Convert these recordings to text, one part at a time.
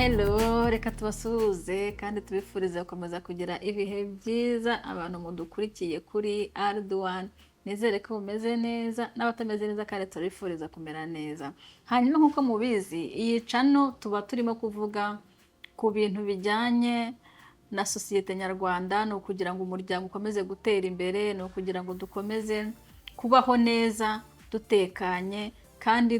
Hello, reka tubasuhuze kandi tubifurize gukomeza kugira ibihe byiza abantu mudukurikiye kuri Arduan. Nizere ko mumeze neza n'abatameze neza kandi turifuriza kumera neza. Hanyuma nk'uko mubizi, iyi channel tuba turimo kuvuga ku bintu bijyanye na sosiyete nyarwanda, no kugira ngo umuryango ukomeze gutera imbere, no kugira ngo dukomeze kubaho neza dutekanye kandi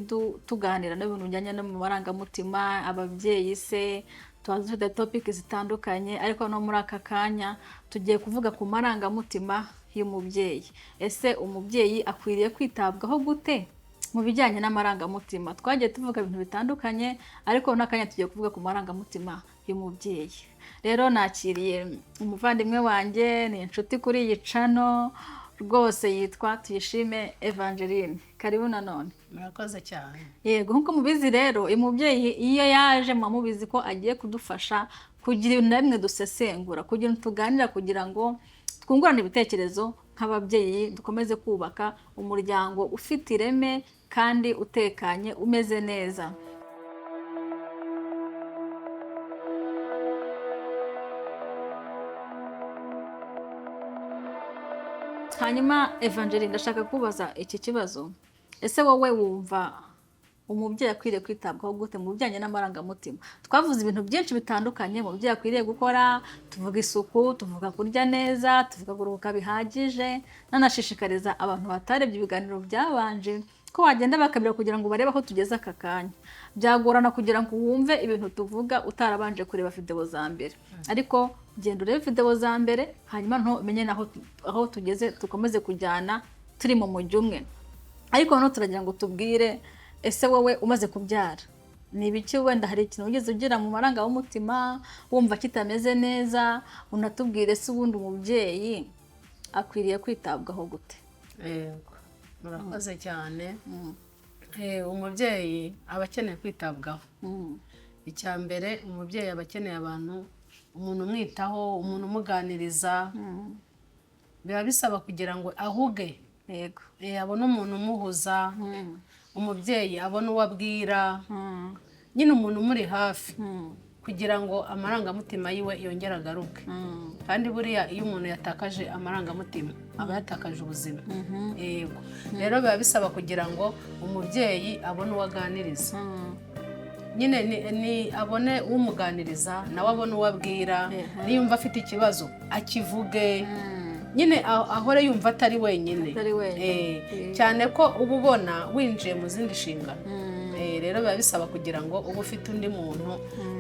tuganira n'ibintu bijyanye no mu marangamutima, ababyeyi se, tuba dufite topic zitandukanye, ariko no muri aka kanya tugiye kuvuga ku marangamutima y'umubyeyi. Ese umubyeyi akwiriye kwitabwaho gute mu bijyanye n'amarangamutima? Twagiye tuvuga ibintu bitandukanye, ariko n'akanya tugiye kuvuga ku marangamutima y'umubyeyi. Rero nakiriye umuvandimwe wanjye, ni inshuti kuri iyi channel rwose, yitwa Tuyishime Evangeline. Karibu nanone. Murakoze cyane. Yego, nkuko mubizi rero, umubyeyi iyo yaje mubizi ko agiye kudufasha kugira ibintu bimwe dusesengura, kugira tuganira, kugira ngo twungurane ibitekerezo nk'ababyeyi, dukomeze kubaka umuryango ufite ireme kandi utekanye, umeze neza. Hanyuma Evangeline, ndashaka kubaza iki kibazo. Ese wowe wumva umubyeyi akwiriye kwitabwaho gute mu bijyanye n'amarangamutima? Twavuze ibintu byinshi bitandukanye umubyeyi akwiriye gukora, tuvuga isuku, tuvuga kurya neza, tuvuga kuruhuka bihagije. Nanashishikariza abantu batarebye ibiganiro byabanje ko wagenda bakabira kugira ngo barebe aho tugeze aka kanya. Byagorana kugira ngo wumve ibintu tuvuga utarabanje kureba video za mbere, ariko genda urebe video za mbere, hanyuma ntumenye aho tugeze, tukomeze kujyana turi mu mujyi umwe. Ariko no turagira ngo tubwire, ese wowe umaze kubyara, ni ibiki wenda hari ikintu ugeze ugira mu maranga w'umutima wumva kitameze neza? Unatubwire se ubundi umubyeyi akwiriye kwitabwaho gute? Yego, murakoze cyane. Umubyeyi aba akeneye kwitabwaho. Icya mbere, umubyeyi aba akeneye umuntu umwitaho, umuntu umuganiriza. Biba bisaba kugira ngo ahuge. Yego, abone umuntu umuhuza, umubyeyi abone uwo abwira, nyine umuntu umuri hafi, kugira ngo amarangamutima yiwe yongere agaruke. Kandi buriya iyo umuntu yatakaje amarangamutima aba yatakaje ubuzima. Yego, rero biba bisaba kugira ngo umubyeyi abone uwo aganiriza, nyine ni abone umuganiriza, nawe abone uwo abwira. Niyumva afite ikibazo akivuge, nyine ahore yumva atari wenyine. Cyane ko uba ubona winjiye mu zindi nshingano. Rero biba bisaba kugira ngo ube ufite undi muntu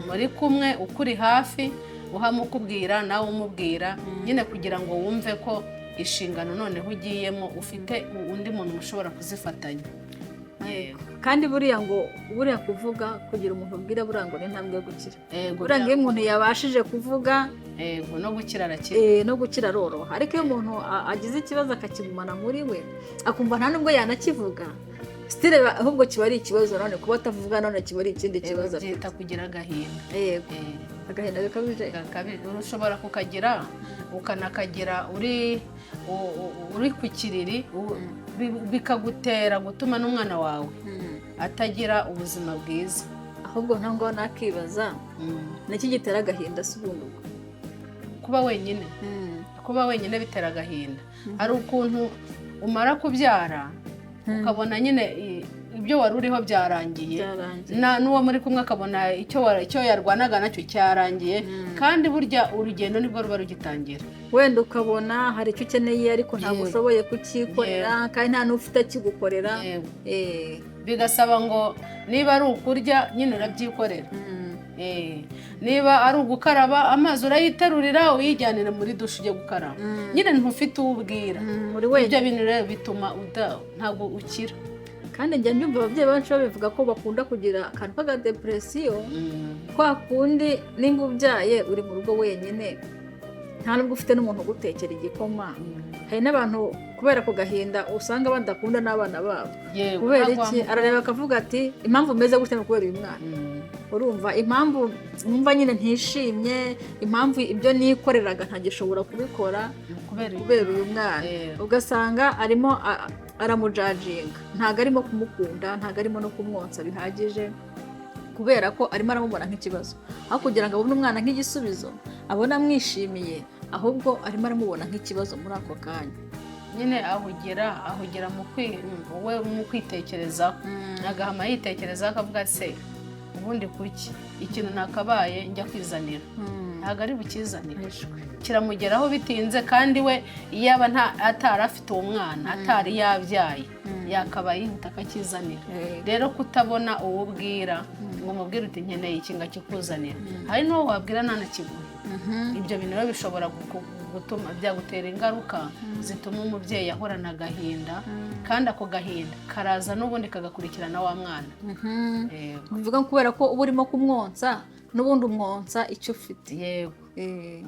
muri kumwe ukuri hafi, uhamukubwira nawe umubwira, nyine kugira ngo wumve ko inshingano noneho ugiyemo ufite undi muntu ushobora kuzifatanya. Kandi buriya kuvuga, kugira umuntu ubwira, buriya ngo ni intambwe yo gukira. Buriya ngo iyo umuntu yabashije kuvuga, no gukira arakira. No gukira aroroha. Ariko iyo umuntu agize ikibazo akakigumana muri we, akumva nta nubwo yanakivuga, stile ahubwo kiba ari ikibazo. None kuba atavuga none kiba ari ikindi kibazo. Byita kugira agahinda. Agahinda gakabije. Ushobora kukagira, ukanakagira uri ku kiriri, bikagutera gutuma n'umwana wawe atagira ubuzima bwiza. Ahubwo ntabwo nakibaza, niki gitera agahinda se ubundi? Kuba wenyine bitera agahinda. Hari ukuntu umara kubyara ukabona nyine ibyo wari uriho byarangiye, n'uwo muri kumwe akabona icyo yarwanaga nacyo cyarangiye. kandi burya urugendo nibwo ruba rugitangira. Wenda ukabona hari icyo ukeneye ariko ntabwo ushoboye kukikorera, kandi nta n'ufite akigukorera. Bigasaba ngo niba ari ukurya nyine urabyikorera, niba ari ugukaraba amazi urayiterurira uyijyanira muri dushe ujye gukaraba, nyine ntufite uwo ubwira. Ibyo bintu rero bituma ntabwo ukira. Kandi njya nyumva ababyeyi benshi babivuga ko bakunda kugira akantu k'agadepresiyo, kwa kundi nimba ubyaye uri mu rugo wenyine, nta nubwo ufite n'umuntu ugutekera igikoma. Hari n'abantu kubera ku gahinda usanga badakunda n'abana babo. Kubera iki? Arareba akavuga ati impamvu meze gutya ni kubera uyu mwana. Urumva impamvu numva nyine ntishimye, impamvu ibyo nikoreraga ntagishobora kubikora kubera uyu mwana. Ugasanga arimo aramujajinga, ntago arimo kumukunda, ntago arimo no kumwonsa bihagije. kubera ko arimo aramubona nk'ikibazo, aho kugira ngo abone umwana nk'igisubizo abone amwishimiye, ahubwo arimo aramubona nk'ikibazo muri ako kanya. nyine ahugera mu kwitekerezaho, agahama yitekerezaho akavuga se ubundi kuki ikintu nakabaye njya kwizanira ntabwo ari bukizanire, kiramugeraho bitinze, kandi we yaba atari afite uwo mwana atari yabyaye yakabaye yihuta akakizanira. rero kutabona uwo ubwira ngo umubwire uti nkeneye iki ngakikuzanira, hari n'uwo wabwira ntanakiguhe. ibyo bintu rero bishobora gutuma byagutera ingaruka zituma umubyeyi ahorana agahinda, kandi ako gahinda karaza n'ubundi kagakurikirana wa mwana. bivuga kubera ko uba urimo kumwonsa n'ubundi umwonsa icyo ufite. yego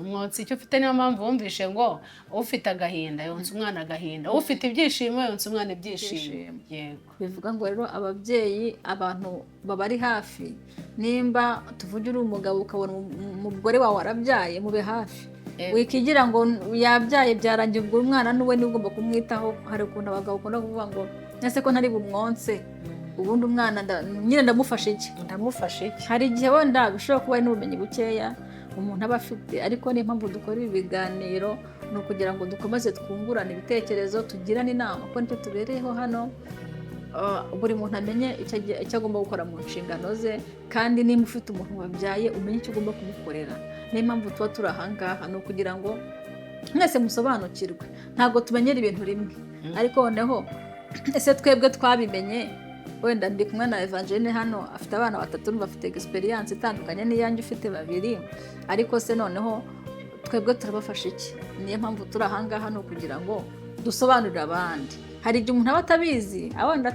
umwonsa icyo ufite, niyo mpamvu wumvishe ngo ufite agahinda yonsa umwana agahinda, ufite ibyishimo yonsa umwana ibyishimo. yego bivuga ngo rero ababyeyi, abantu babari hafi, nimba tuvuge uri umugabo ukabona umugore wawe arabyaye, mube hafi. wikigira ngo yabyaye byarangiye, ubwo umwana n'uwe niwe ugomba kumwitaho. hari ukuntu abagabo bakunda kuvuga ngo ese ko ntari bumwonse, ubundi umwana nyine ndamufashe iki. hari igihe wenda bishobora kuba ari n'ubumenyi bukeya umuntu aba afite, ariko niyo mpamvu dukora ibi biganiro, ni ukugira ngo dukomeze twungurane ibitekerezo, tugirane inama, kuko nicyo tubereyeho hano. buri muntu amenye icyo agomba gukora mu nshingano ze, kandi niba ufite umuntu wabyaye umenye icyo ugomba kumukorera. niyo mpamvu tuba turi ahangaha, ni ukugira ngo mwese musobanukirwe. ntabwo tumenyera ibintu rimwe, ariko noneho ese twebwe twabimenye, wenda ndi kumwe na Evangeline hano afite abana 3, bafite experience itandukanye n'iyanjye ufite 2, ariko se noneho twebwe turabafasha iki? niyo mpamvu turi ahangaha, ni ukugira ngo dusobanurire abandi. hari igihe umuntu aba atabizi, wenda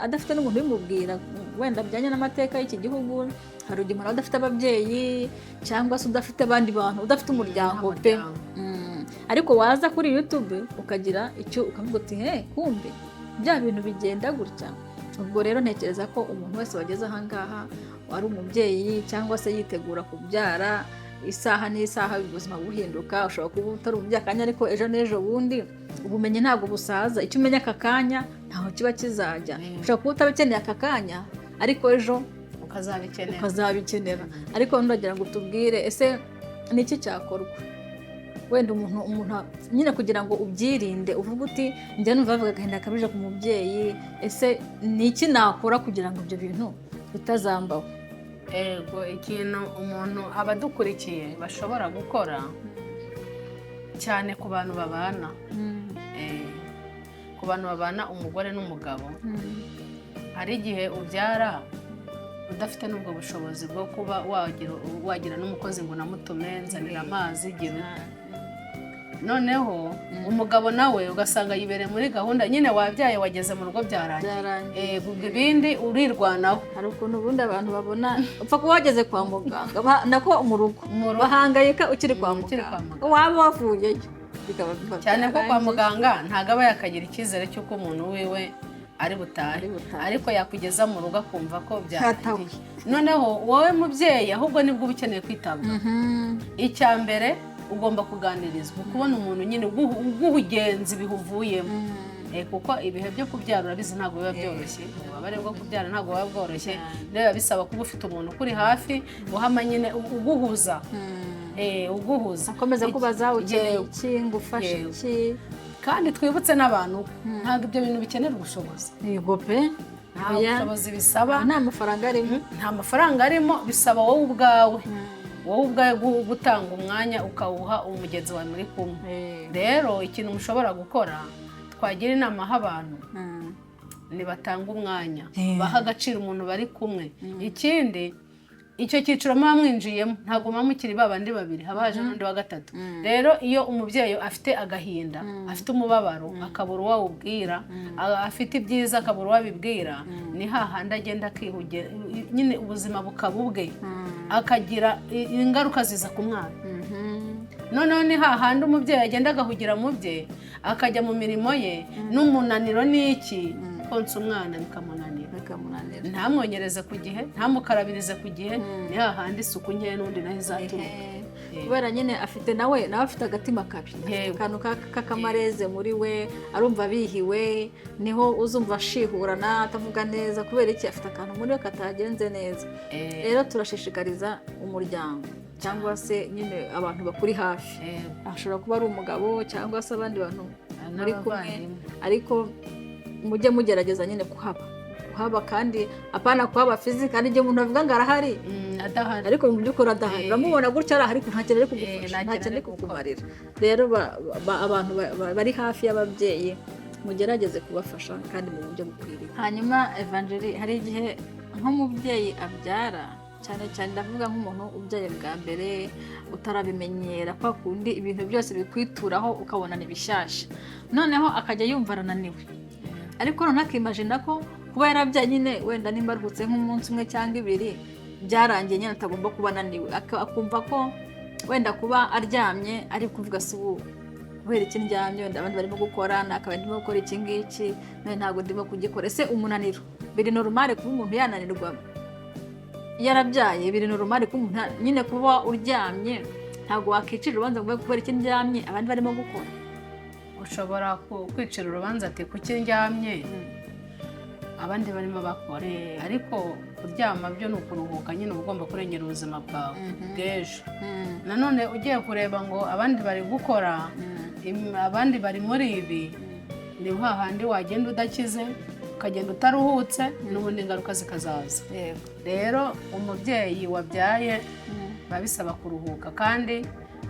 adafite n'umuntu ubimubwira, wenda bijyanye n'amateka y'iki gihugu. hari igihe umuntu adafite ababyeyi, cyangwa se udafite abandi bantu, udafite umuryango pe. ariko waza kuri YouTube ukagira icyo ukavuga uti kumbe bya bintu bigenda gutya. ubwo rero ntekereza ko umuntu wese wageze ahangaha wari umubyeyi cyangwa se yitegura kubyara, isaha n'isaha ubuzima buhinduka. ushobora kuba utari umubyeyi akanya, ariko ejo n'ejo bundi ubumenyi ntabwo busaza. icyo umenya aka kanya ntaho kiba kizajya. ushobora kuba utabikeneye aka kanya, ariko ejo ukazabikenera. ariko ndagira ngo tubwire, ese ni iki cyakorwa? wenda umuntu nyine kugira ngo ubyirinde, uvuga uti njya numva bavuga agahinda kabije ku mubyeyi, ese ni iki nakora kugira ngo ibyo bintu bitazambaho? ego ikintu umuntu abadukurikiye bashobora gukora, cyane ku bantu babana, umugore n'umugabo, hari igihe ubyara udafite n'ubwo bushobozi bwo kuba wagira n'umukozi ngo namutume nzanira amazi gira. noneho umugabo nawe ugasanga yibereye muri gahunda, nyine wabyaye wageze mu rugo byarangiye, ibindi urirwanaho. hari ukuntu ubundi abantu babona upfa kuba wageze kwa muganga, nako mu rugo bahangayika ukiri kwa muganga, waba wavuyeyo bikaba bifata cyane ko kwa muganga ntabwo aba yakagira icyizere cy'uko umuntu wiwe ari butahe, ariko yakugeza mu rugo akumva ko byarangiye. noneho wowe mubyeyi ahubwo nibwo uba ukeneye kwitabwaho. icya mbere ugomba kuganirizwa, kubona umuntu nyine uguhugenza bihuvuyemo, kuko ibihe byo kubyara urabizi ntabwo biba byoroshye. ububabare bwo kubyara ntabwo buba bworoshye, rero bisaba kuba ufite umuntu ukuri hafi uhama nyine uguhuza, akomeza kubaza ukeneye iki, ngufashe iki. kandi twibutse n'abantu ntabwo ibyo bintu bikenera ubushobozi. yego pe, nta bushobozi bisaba, nta mafaranga arimo, bisaba wowe ubwawe gutanga umwanya ukawuha umugenzi wawe muri kumwe. rero ikintu mushobora gukora, twagira inama abantu nibatanga umwanya, baha agaciro umuntu bari kumwe. ikindi, icyo cyiciro muba mwinjiyemo ntabwo muba mukiri babandi babiri, haba haje n'undi wa gatatu. rero iyo umubyeyi afite agahinda, afite umubabaro, akabura uwo awubwira, afite ibyiza akabura uwo abibwira, ni hahandi agenda akihugira, nyine ubuzima bukaba ubwe, akagira ingaruka ziza ku mwana. noneho ni hahandi umubyeyi agenda agahugira mu bye, akajya mu mirimo ye, n'umunaniro n'iki, konsa umwana bikamunanira, ntamwonyereze ku gihe, ntamukarabirize ku gihe, ni hahandi isuku nkeya n'undi naho izaturuka. kubera nyine afite nawe afite agatima kabi, afite akantu k'akamareze muri we, arumva bihiwe, niho uzumva ashihurana atavuga neza kubera iki afite akantu muri we katagenze neza. Rero turashishikariza umuryango cyangwa se nyine abantu bakuri hafi, ashobora kuba ari umugabo cyangwa se abandi bantu muri kumwe, ariko mujye mugerageza nyine kuhaba kandi apana kuhaba fizikali, igihe umuntu avuga ngo arahari ariko mu by'ukuri adahari, uramubona gutya arahari ariko nta kintu ari kugufasha, nta kintu ari kukumarira. Rero abantu bari hafi y'ababyeyi mugerageze kubafasha kandi mu buryo bukwiriye. Hanyuma Evangeline, hari igihe nk'umubyeyi abyara, cyane cyane ndavuga nk'umuntu ubyaye bwa mbere utarabimenyera, kwa kundi ibintu byose bikwituraho ukabona ni bishyashya, noneho akajya yumva arananiwe, ariko noneho akimajina ko kuba yarabyaye nyine wenda nimba aruhutse nk'umunsi umwe cyangwa ibiri byarangiye nyine atagomba kuba ananiwe, akumva ko wenda kuba aryamye ari kuvuga se ubu kubera iki ndyamye, wenda abandi barimo gukora nakaba ndimo gukora iki ngiki none ntabwo ndimo kugikora. Ese umunaniro biri normal kuba umuntu yananirwa yarabyaye? Biri normal kuba umuntu nyine kuba uryamye ntabwo wakicira urubanza ngo kubera iki ndyamye abandi barimo gukora? Ushobora kwicira urubanza ati kuki ndyamye abandi barimo bakora, ariko kuryama byo ni ukuruhuka, nyine uba ugomba kurengera ubuzima bwawe bw'ejo. Nanone ugiye kureba ngo abandi bari gukora, abandi bari muri ibi, ni hahandi wagenda udakize ukagenda utaruhutse, n'ubundi ingaruka zikazaza. Rero umubyeyi wabyaye biba bisaba kuruhuka, kandi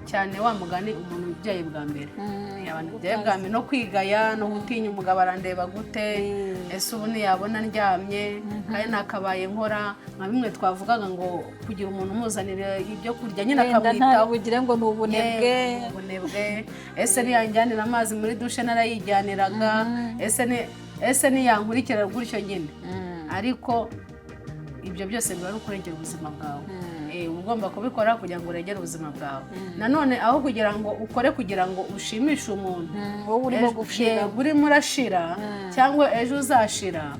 cyane wa mugani umuntu ubyaye bwa mbere, abantu ubyaye bwa mbere no kwigaya no gutinya umugabo arandeba gute, ese ubu ntiyabona ndyamye kandi nakabaye nkora, nka bimwe twavugaga ngo kugira umuntu umuzanira ibyo kurya nyine akamwitaho, ugire ngo ni ubunebwe, ese niyanjyanira amazi muri dushe narayijyaniraga, ese niyankurikira gutyo nyine. Ariko ibyo byose biba ari ukurengera ubuzima bwawe, ugomba kubikora kugira ngo urengere ubuzima bwawe. Nanone aho kugira ngo ukore kugira ngo ushimishe umuntu urimo urashira cyangwa ejo uzashira,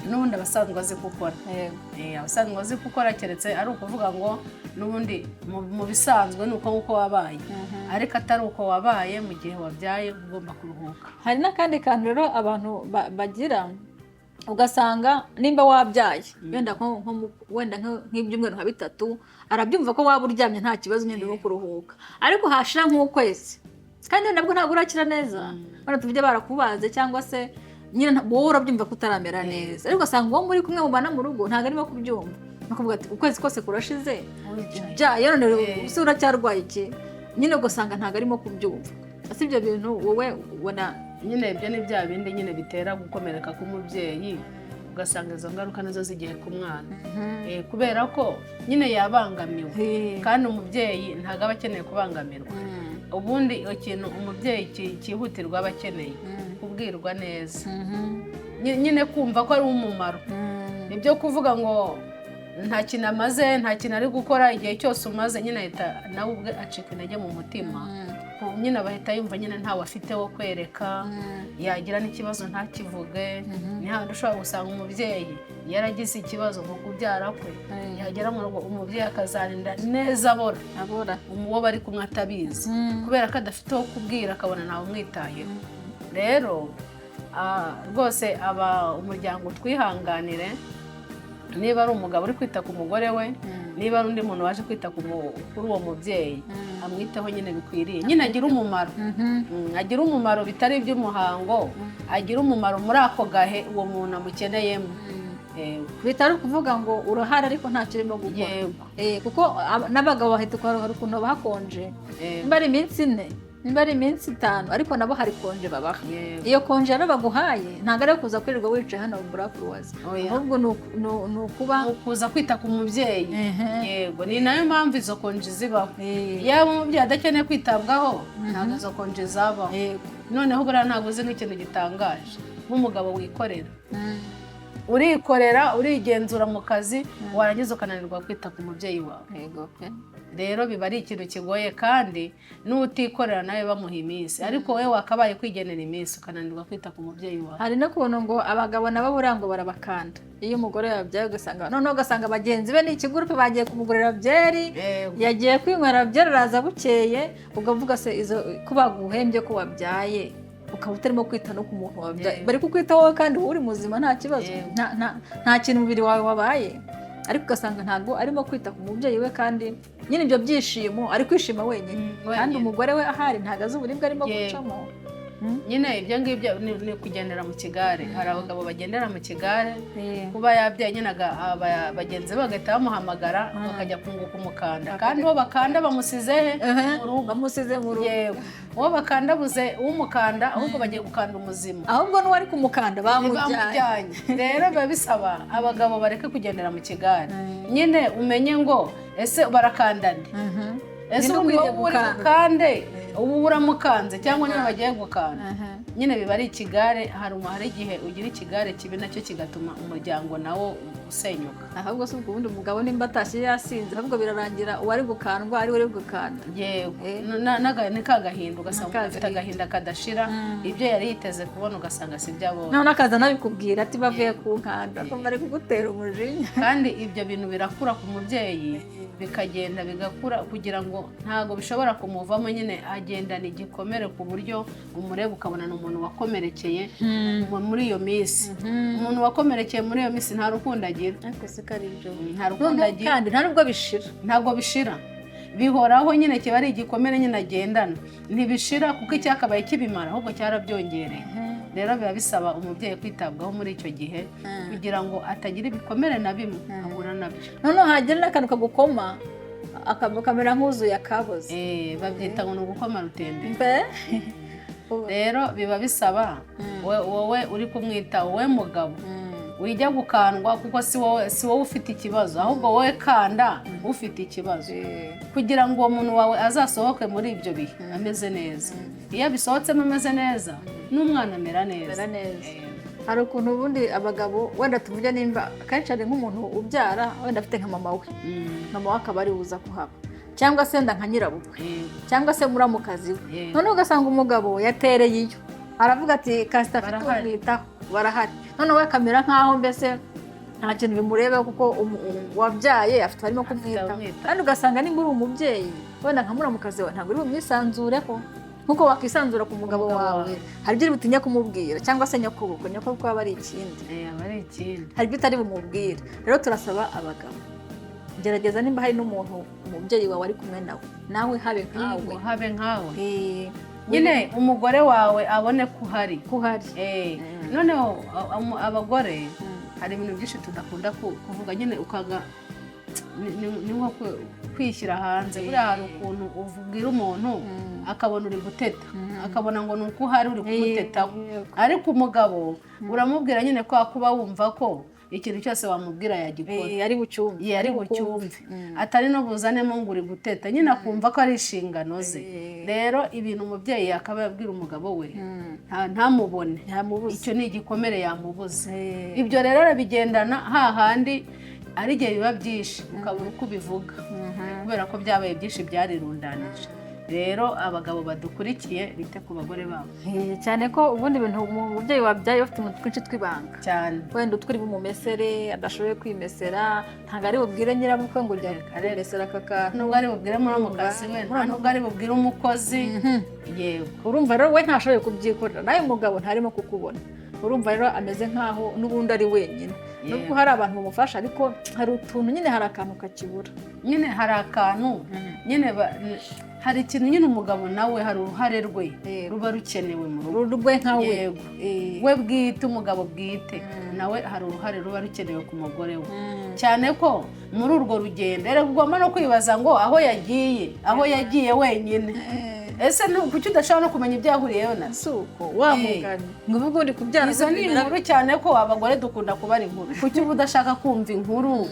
n'ubundi abasanzwe azi gukora, abasanzwe azi gukora, keretse ari ukuvuga ngo n'ubundi mu bisanzwe ni uko nguko wabaye, ariko atari uko wabaye mu gihe wabyaye ugomba kuruhuka. Hari n'akandi kantu rero abantu bagira, ugasanga nimba wabyaye wenda nk'ibyumweru nka 3 arabyumva ko waba uryamye nta kibazo nyine no kuruhuka, ariko hashira nk'ukwezi kandi nabwo ntabwo urakira neza, bano tuvuge barakubaze cyangwa se nyine wowe urabyumva ko utaramera neza, ariko ugasanga uwo muri kumwe mubana mu rugo ntabwo arimo kubyumva, bakavuga ati ukwezi kose kurashize byaye none use uracyarwaye iki, nyine ugasanga ntabwo arimo kubyumva. Ese ibyo bintu wowe ubona nyine ibyo ni bya bindi nyine bitera gukomereka k'umubyeyi, ugasanga izo ngaruka nazo zigiye ku mwana, kubera ko nyine yabangamiwe, kandi umubyeyi ntabwo aba akeneye kubangamirwa. Ubundi ikintu umubyeyi cyihutirwa aba akeneye kubwirwa neza, nyine kumva ko ari umumaro. Nibyo kuvuga ngo nta kintu amaze, nta kintu ari gukora, igihe cyose umaze nyine ahita nawe ubwe acika intege mu mutima, nyine abahita yumva nyine ntawe afite wo kwereka, yagira n'ikibazo ntakivuge. Ni handi ushobora gusanga umubyeyi yaragize ikibazo mu kubyara kwe, yagera mu rugo umubyeyi akazarinda neza abora uwo bari kumwe atabizi, kubera ko adafite wo kubwira, akabona ntawe umwitayeho. Rero rwose umuryango twihanganire, niba ari umugabo uri kwita ku mugore we, niba ari undi muntu waje kwita kuri uwo mubyeyi, amwiteho nyine bikwiriye, nyine agira umumaro, agira umumaro bitari iby'umuhango, agira umumaro muri ako gahe uwo muntu amukeneyemo, bitari kuvuga ngo urahari ariko ntacyo urimo gukora, kuko n'abagabo bahita hari ukuntu bakonje, nimba ari iminsi 4 nimba ari iminsi 5 ariko nabo hari konje babaha. Iyo konje rero baguhaye ntabwo ari kuza kwirirwa wicaye hano mu burafuruwazi, ahubwo ni ukuba kuza kwita ku mubyeyi. Yego, ni nayo mpamvu izo konje zibaho. Yaba umubyeyi adakeneye kwitabwaho ntabwo izo konje zabaho. Noneho buriya ntabwo uzi nk'ikintu gitangaje, nk'umugabo wikorera, urikorera urigenzura mu kazi, warangiza ukananirwa kwita ku mubyeyi wawe. rero biba ari ikintu kigoye, kandi n'utikorera nawe bamuha iminsi, ariko wowe wakabaye kwigenera iminsi ukananirwa kwita ku mubyeyi wawe. hari no kubona ngo abagabo nabo buriya ngo barabakanda iyo umugore yabyaye, ugasanga noneho ugasanga bagenzi be ni ikigurupe bagiye kumugurira byeri, yagiye kwinywera byeri araza bukeye, ukavuga se izo ko baguhembye ko wabyaye ukaba utarimo kwita no ku muntu wabyaye, bari kukwitaho wowe kandi uri muzima nta kibazo, nta kintu umubiri wawe wabaye, ariko ugasanga ntabwo arimo kwita ku mubyeyi we, kandi nyine ibyo byishimo ari kwishima wenyine, kandi umugore we ahari ntabwo azi uburibwe arimo gucamo. nyine ibyo ngibyo ni kugendera mu kigare. Hari abagabo bagendera mu kigare, kuba yabyaye nyine bagenzi be bagahita bamuhamagara bakajya kunguka umukanda, kandi uwo bakanda bamusize bamusize mu rugo. Yego, uwo bakanda buze uw'umukanda, ahubwo bagiye gukanda umuzima, ahubwo n'uwari kumukanda bamujyanye. Rero biba bisaba abagabo bareke kugendera mu kigare, nyine umenye ngo ese barakandane, ese ubu uri bukande ubu uramukanze cyangwa niba bagiye gukanda. Nyine biba ari ikigare, hari igihe ugira ikigare kibi nacyo kigatuma umuryango nawo usenyuka. Ahubwo se ubundi umugabo nimba atashye yasinze, ahubwo birarangira uwari gukandwa ari we gukanda. Yego, ni kagahinda, ugasanga afite agahinda kadashira, ibyo yari yiteze kubona ugasanga si byo abonye. None akaza nabikubwira ati bavuye ku nkanda, ko bari kugutera umujinya. Kandi ibyo bintu birakura ku mubyeyi, bikagenda bigakura, kugira ngo ntago bishobora kumuvamo, nyine agendana igikomere ku buryo umureba ukabona ni umuntu wakomerekeye muri iyo minsi. Umuntu wakomerekeye muri iyo minsi nta rukundo agira, ariko se kari ibyo nta rukundo agira, kandi nta nubwo bishira, ntabwo bishira, bihoraho nyine, kiba ari igikomere nyine agendana, ntibishira kuko icyakabaye kibimara ahubwo cyarabyongereye. Rero biba bisaba umubyeyi kwitabwaho muri icyo gihe, kugira ngo atagira ibikomere na bimwe ahura nabyo. noneho hagira n'akantu kagukoma kamera nk'uzuye akaboze, babyita ngo ni ugukoma rutembe. Rero biba bisaba wowe uri kumwita, wowe mugabo wijya gukandwa, kuko si wowe ufite ikibazo, ahubwo wowe kanda ufite ikibazo, kugira ngo uwo muntu wawe azasohoke muri ibyo bihe ameze neza. Iyo bisohotsemo ameze neza, n'umwana amera neza. Hari ukuntu ubundi abagabo, wenda tuvuge nimba akenshi hari nk'umuntu ubyara wenda afite nka mama we, mama we akaba ari buza kuhaba, cyangwa se nda nka nyirabukwe, cyangwa se muramukazi we, noneho ugasanga umugabo yatereye iyo, aravuga ati kasita afite umwitaho, barahari, noneho we akamera nk'aho mbese nta kintu bimureba, kuko wabyaye afite barimo kumwitaho, kandi ugasanga nimba uri umubyeyi wenda nka muramukazi we ntabwo uri bumwisanzureho nkuko wakwisanzura ku mugabo wawe. Hari ibyo butinya kumubwira, cyangwa se nyokobukwe aba ari ikindi, hari ibyo utari bumubwire. Rero turasaba abagabo, gerageza nimba hari n'umuntu umubyeyi wawe ari kumwe nawe habe nkawe, nyine umugore wawe abone ko uhari. Noneho abagore hari ibintu byinshi tudakunda kuvuga, nyine ukaga ni nko kwishyira hanze. Buriya hari ukuntu ubwira umuntu akabona uri guteta, akabona ngo ni uko uhari uri kumutetaho, ariko umugabo uramubwira nyine ko kuba wumva ko ikintu cyose wamubwira yagikora, ari bucyumve, atari no buzanemo ngo uri guteta, nyine akumva ko ari inshingano ze. Rero ibintu umubyeyi akaba yabwira umugabo we ntamubone, icyo ni igikomere yamubuze. Ibyo rero arabigendana hahandi, ari igihe biba byinshi ukabura uko ubivuga, kubera ko byabaye byinshi byarirundanije. Rero abagabo badukurikiye bite ku bagore babo, cyane ko ubundi ibintu umubyeyi wabyaye ufite umuntu twinshi tw'ibanga cyane, wenda utwiri bumumesere adashoboye kwimesera, ntabwo ari bubwire nyirabukwe ngo ujya aresera aka kantu, nubwo ari bubwire muramukazi we, nubwo ari bubwire umukozi. Yego, urumva rero we ntashoboye kubyikorera, nawe umugabo ntarimo kukubona, urumva rero ameze nkaho n'ubundi ari wenyine. Nubwo hari abantu bamufasha, ariko hari utuntu nyine, hari akantu kakibura, nyine hari akantu nyine hari ikintu nyine umugabo nawe hari uruhare rwe ruba rukenewe mu rugo rwe nkawe. Yego, we bwite, umugabo bwite nawe hari uruhare ruba rukenewe ku mugore we, cyane ko muri urwo rugendo rero ugomba no kwibaza ngo aho yagiye wenyine, ese kuki udashobora no kumenya ibyo yahuriyeho na suko wamugani ngo uvuge uri kubyara. Izo ni inkuru, cyane ko abagore dukunda kubara inkuru, kuki uba udashaka kumva inkuru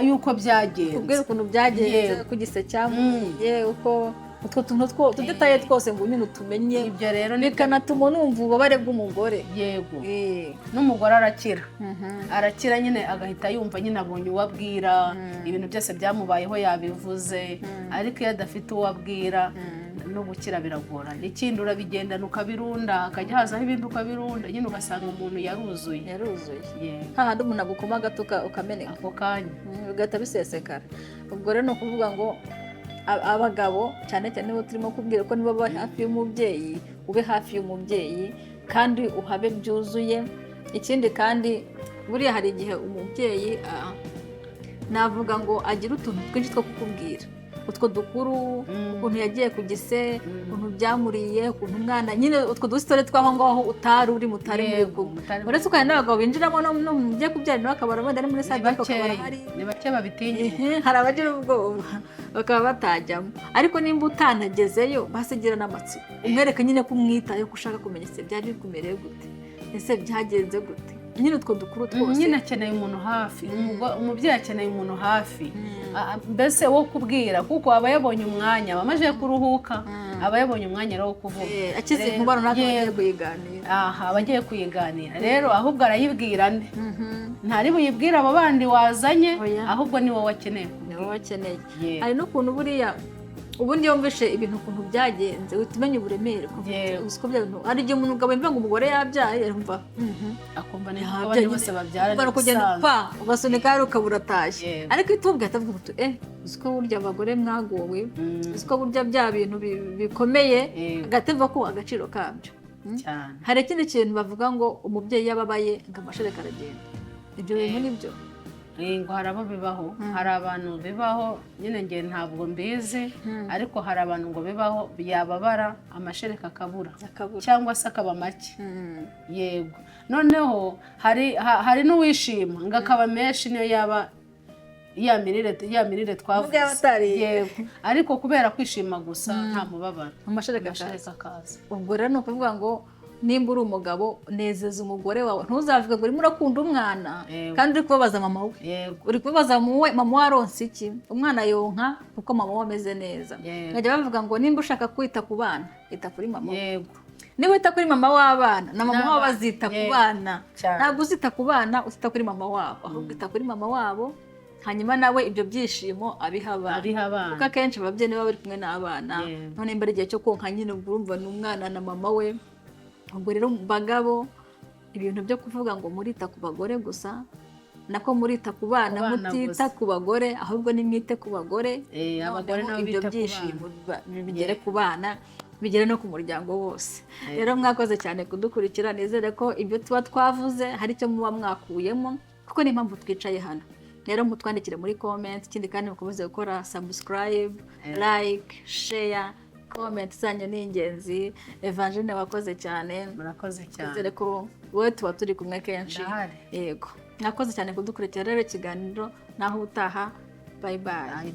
y'uko byagenze, ubwira ukuntu byagenze ku gise cyamuye, uko utwo tuntu tudetaye twose ngo nyine utumenye, ibyo rero bikanatuma numva ububabare bw'umugore. yego n'umugore arakira arakira nyine agahita yumva nyine abonye uwo abwira ibintu byose byamubayeho yabivuze, ariko iyo adafite uwo abwira no gukira biragorana. Ikindi urabigendana ukabirunda, akajya hazaho ibindi ukabirunda, nyine ugasanga umuntu yaruzuye. hahandi umuntu agukoma gato ukameneka ako kanya bigahita bisesekara. ubwo rero ni ukuvuga ngo abagabo cyane cyane nibo turimo kubwira ko nibo bari hafi y'umubyeyi, ube hafi y'umubyeyi kandi uhabe byuzuye. Ikindi kandi buriya hari igihe umubyeyi navuga ngo agira utuntu twinshi two kukubwira, utwo dukuru, ukuntu yagiye ku gise, ukuntu byamuriye, ukuntu umwana, nyine utwo dusitore twaho ngaho utari uri mutari muri uretse ko hari n'abagabo binjiramo no mugiye kubyara nawe akabara wenda ari muri side ariko akabara hari ni bake babitinya, hari abagira ubwoba bakaba batajyamo. Ariko nimba utanagezeyo basigira n'amatsiko, umwereka nyine ko umwitayeho, ko ushaka kumenya ese byari bikumereye gute, ese byagenze gute, nyine utwo dukuru twose. nyine akeneye umuntu hafi, umubyeyi akeneye umuntu hafi, mbese wo kubwira, kuko aba yabonye umwanya, aba amaze kuruhuka, aba yabonye umwanya wo kuvuga, akize inkubano ntabwo agiye kuyiganira. aba agiye kuyiganira rero, ahubwo arayibwira nde, ntari buyibwire abo bandi wazanye, ahubwo ni wowe akeneye. Hari n'ukuntu buriya ubundi yumvishe ibintu ukuntu byagenze uhita umenya uburemere. Hari igihe umugabo yumva ngo umugore yabyaye yumva akumva ni abandi bose babyara kugenda ugasunika yari ukabura atashye. Ariko iyo utubwiye atavuga ngo uzi ko burya abagore mwagowe, uzi ko burya bya bintu bikomeye, agatemva ko agaciro kabyo. Hari ikindi kintu bavuga ngo umubyeyi yababaye ngo amashereka aragenda. Ibyo bintu nibyo ngo hari abo bibaho, hari abantu bibaho, nyine nge ntabwo mbizi, ariko hari abantu ngo bibaho yababara amashereka akabura cyangwa se akaba make. Yego, noneho hari n'uwishima ngo akaba menshi niyo yaba ya mirire twavuze. Yego, ariko kubera kwishima gusa nta mubabaro, amashereka akaza. Ubwo rero ni ukuvuga ngo nimba uri umugabo nezeza umugore wawe, ntuzavuge ngo urimo urakunda umwana kandi uri kubabaza mama we, uri kubabaza mama we aronse iki, umwana yonka kuko mama we ameze neza. Bajya bavuga ngo nimba ushaka kwita ku bana ita kuri mama we, niba wita kuri mama w'abana na mama wabo bazita ku bana, ntabwo uzita ku bana uzita kuri mama wabo, ahubwo ita kuri mama wabo, hanyuma nawe ibyo byishimo abiha abana. Kuko akenshi ababyeyi niba bari kumwe n'abana, none imbere igihe cyo konka nyine ubwo urumva ni umwana na mama we. Ubwo rero bagabo ibintu byo kuvuga ngo murita ku bagore gusa, nako murita ku bana mutita ku bagore, ahubwo nimwite ku bagore, ibyo byishimo bigere ku bana, bigere no ku muryango wose. Rero mwakoze cyane kudukurikira, nizere ko ibyo tuba twavuze hari icyo muba mwakuyemo, kuko ni impamvu twicaye hano. Rero mutwandikire muri comment, ikindi kandi mukomeze gukora subscribe, like, share, comment zanyu ni ingenzi. Evangeline wakoze cyane. Murakoze cyane. Nizere ko wowe tuba turi kumwe kenshi. Yego, mwakoze cyane kudukurikira rero ikiganiro, naho utaha. Bye bye.